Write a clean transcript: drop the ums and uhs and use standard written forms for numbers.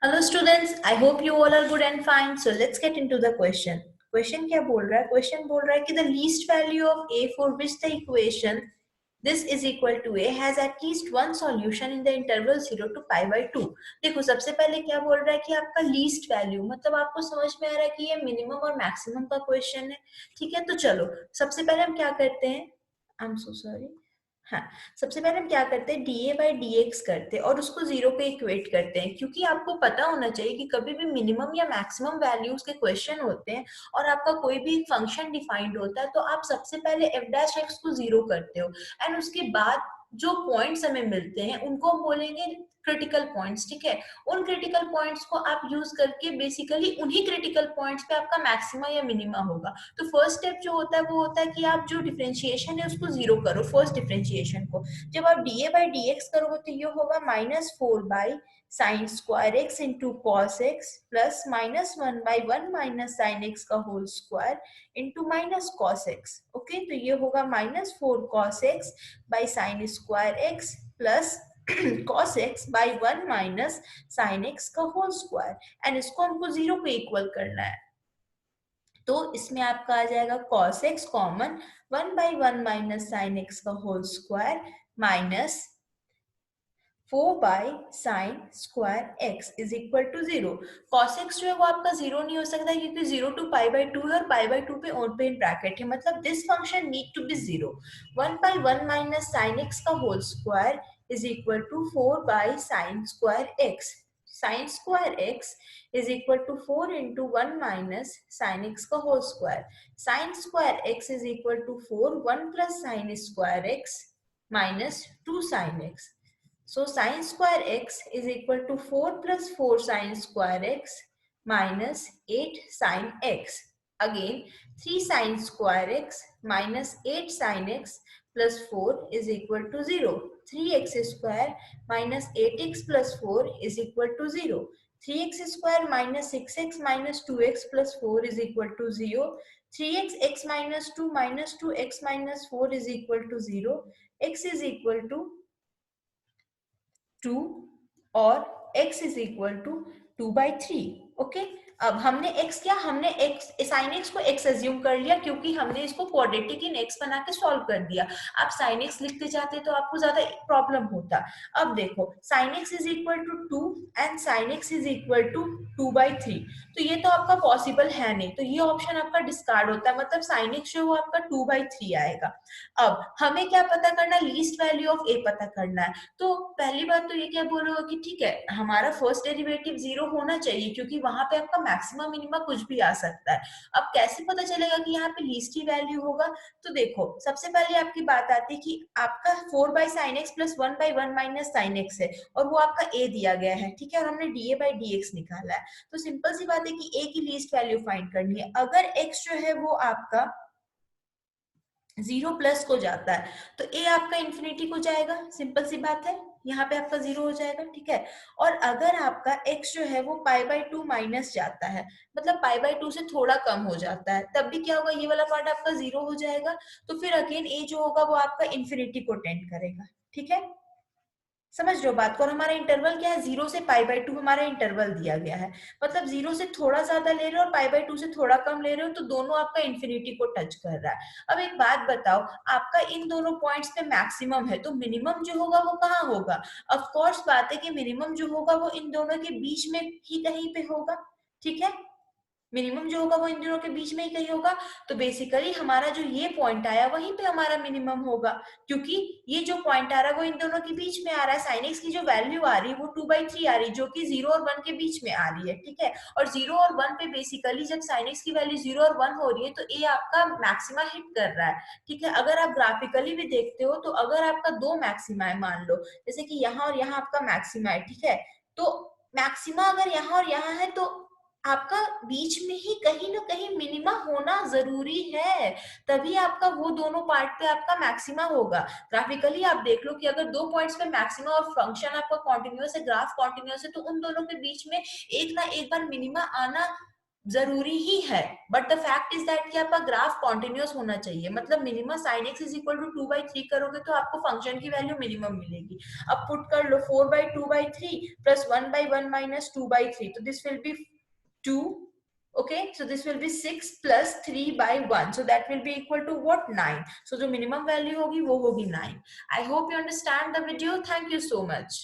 Hello students, I hope you all are good and fine. So let's get into the question. Question क्या बोल रहा है? Question बोल रहा है कि the least value of a for which the equation this is equal to a has at least one solution in the interval 0 to pi by 2. देखो सबसे पहले क्या बोल रहा है कि आपका least value मतलब आपको समझ में आ रहा है कि ये minimum और maximum का question है. ठीक है, तो चलो सबसे पहले हम क्या करते हैं. I'm so sorry. हाँ, सबसे पहले हम क्या करते हैं D a by d x करते हैं और उसको जीरो पे इक्वेट करते हैं, क्योंकि आपको पता होना चाहिए कि कभी भी मिनिमम या मैक्सिमम वैल्यूज के क्वेश्चन होते हैं और आपका कोई भी फंक्शन डिफाइंड होता है तो आप सबसे पहले एफ डैश एक्स को जीरो करते हो एंड उसके बाद जो पॉइंट्स हमें मिलते हैं उनको हम बोलेंगे क्रिटिकल पॉइंट्स. ठीक है, उन क्रिटिकल पॉइंट्स को आप यूज करके बेसिकली उन्हीं क्रिटिकल पॉइंट्स पे आपका मैक्सिमा या मिनिमा होगा. तो फर्स्ट स्टेप जो होता है वो होता है कि आप जो डिफरेंशिएशन है उसको जीरो करो, फर्स्ट डिफरेंशिएशन को. जब आप d a by d x करोगे तो ये होगा -4 sine square x into cos x plus -1/1 minus sine x का whole square into minus cos x. Okay, तो ये होगा -4 cos x by sine square x plus cos x by 1 minus sin x का whole square and इसको हमको zero पे equal करना है. तो इसमें आपका आ जाएगा cos x common 1/1 minus sin x का whole square minus 4 by sine square x is equal to zero. Cos x जो है वो आपका जीरो नहीं हो सकता क्योंकि 0 to पाई बाई 2 है और पाई बाई 2 पे ओपन ब्रैकेट है, मतलब this function need to be zero. 1/1 minus sine x का whole square is equal to 4 by sine square x. Sine square x is equal to 4 into 1 minus sine x का whole square. Sine square x is equal to 4 1 plus sine square x minus 2 sine x. So sin square x is equal to 4 plus 4 sin square x minus 8 sin x. Again 3 sin square x minus 8 sin x plus 4 is equal to 0. 3x square minus 8x plus 4 is equal to 0. 3x square minus 6x minus 2x plus 4 is equal to 0. 3x x minus 2 minus 2x minus 4 is equal to 0. X is equal to 2 और x is equal to 2/3. Okay, अब हमने x क्या, हमने x sin x को x assume कर लिया क्योंकि हमने इसको क्वाड्रेटिक इन x बना के सॉल्व कर दिया. आप sin x लिखते जाते तो आपको ज्यादा प्रॉब्लम होता. अब देखो sin x is equal to 2 and sin x is equal to 2/3, तो ये तो आपका पॉसिबल है नहीं, तो ये ऑप्शन आपका डिस्कार्ड होता है, मतलब sin x जो वो आपका 2/3 आएगा. अब हमें क्या पता करना, लीस्ट वैल्यू ऑफ a पता करना है. तो पहली बात तो ये क्या बोलोगे कि ठीक है हमारा फर्स्ट डेरिवेटिव जीरो होना चाहिए क्योंकि वहां पे आपका मैक्सिमम मिनिमम कुछ भी आ सकता है. अब कैसे पता चलेगा कि यहाँ पे लीस्ट ही वैल्यू होगा, तो देखो सबसे पहले आपकी बात आती है कि आपका 4 by sine x plus 1/1 minus sine x है और वो आपका a दिया गया है. ठीक है, और हमने D a by d x निकाला है, तो सिंपल सी बात है कि a की लीस्ट वैल्यू फाइंड करनी है. अगर x जो है वो आपका जीरो प्लस को जाता है तो a आपका इंफिनिटी को जाएगा, सिंपल सी बात है, यहाँ पे आपका जीरो हो जाएगा. ठीक है, और अगर आपका x जो है वो पाई बाई 2 माइनस जाता है, मतलब पाई बाई 2 से थोड़ा कम हो जाता है, तब भी क्या होगा, ये वाला पार्ट आपका जीरो हो जाएगा. तो फिर अगेन a जो होगा वो आपका इंफिनिटी को टेंड करेगा. ठीक है, समझ रहे हो बात को. और हमारा इंटरवल क्या है, 0 से पाई बाई 2 हमारा इंटरवल दिया गया है, मतलब 0 से थोड़ा ज्यादा ले रहे हो और पाई बाई 2 से थोड़ा कम ले रहे हो, तो दोनों आपका इंफिनिटी को टच कर रहा है. अब एक बात बताओ, आपका इन दोनों पॉइंट्स पे मैक्सिमम है तो मिनिमम जो होगा वो कहाँ होगा. ऑफ कोर्स बात है कि मिनिमम जो होगा वो इन दोनों के बीच में ही कहीं पे होगा. ठीक है, मिनिमम जो होगा वो इन दोनों के बीच में ही कहीं होगा, तो बेसिकली हमारा जो ये पॉइंट आया वहीं पे हमारा मिनिमम होगा, क्योंकि ये जो पॉइंट आ रहा है वो इन दोनों के बीच में आ रहा है. साइन एक्स की जो वैल्यू आ रही है वो 2/3 आ रही है जो कि 0 और 1 के बीच में आ रही है. ठीक है, और 0 और 1 पे बेसिकली जब साइन एक्स की वैल्यू 0 और 1 हो रही है तो ये आपका मैक्सिमा हिट कर रहा है. ठीक है, अगर आप ग्राफिकली भी देखते हो तो अगर आपका दो मैक्सिमा है, मान लो जैसे कि यहाँ और यहाँ आपका मैक्सिमा है, ठीक है, तो मैक्सिमा अगर यहाँ और यहाँ है तो आपका बीच में ही कहीं ना कहीं मिनिमा होना जरूरी है, तभी आपका वो दोनों पार्ट पे आपका मैक्सिमा होगा. ग्राफिकली आप देख लो कि अगर दो पॉइंट्स पे मैक्सिमा और फंक्शन आपका कॉन्टिन्यूअस है, ग्राफ कॉन्टिन्यूअस है, तो उन दोनों के बीच में एक ना एक बार मिनिमा आना जरूरी ही है, but the fact is that कि आपका ग्राफ कॉन्टिन्यूअस होना चाहिए, मतलब minimum sin x is equal to 2/3 करोगे तो आपको फंक्शन की वैल्यू मिनिमम मिलेगी। अब पुट कर लो 4/2/3 प्लस 1/1 माइनस 2/3, तो this will be 2, okay, so this will be 6 plus 3/1, so that will be equal to what, 9, so जो minimum value होगी वो होगी 9। I hope you understand the video, thank you so much।